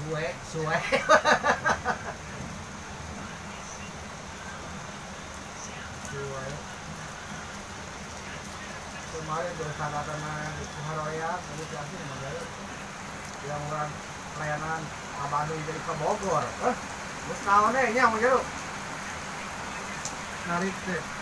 suwe. Suwe. Kemarin dosa datana di Kuharoya, jadi kasih mana yang orang layanan Abadu jadi ke Bogor. Terus kawannya nya mau jadi narik teh.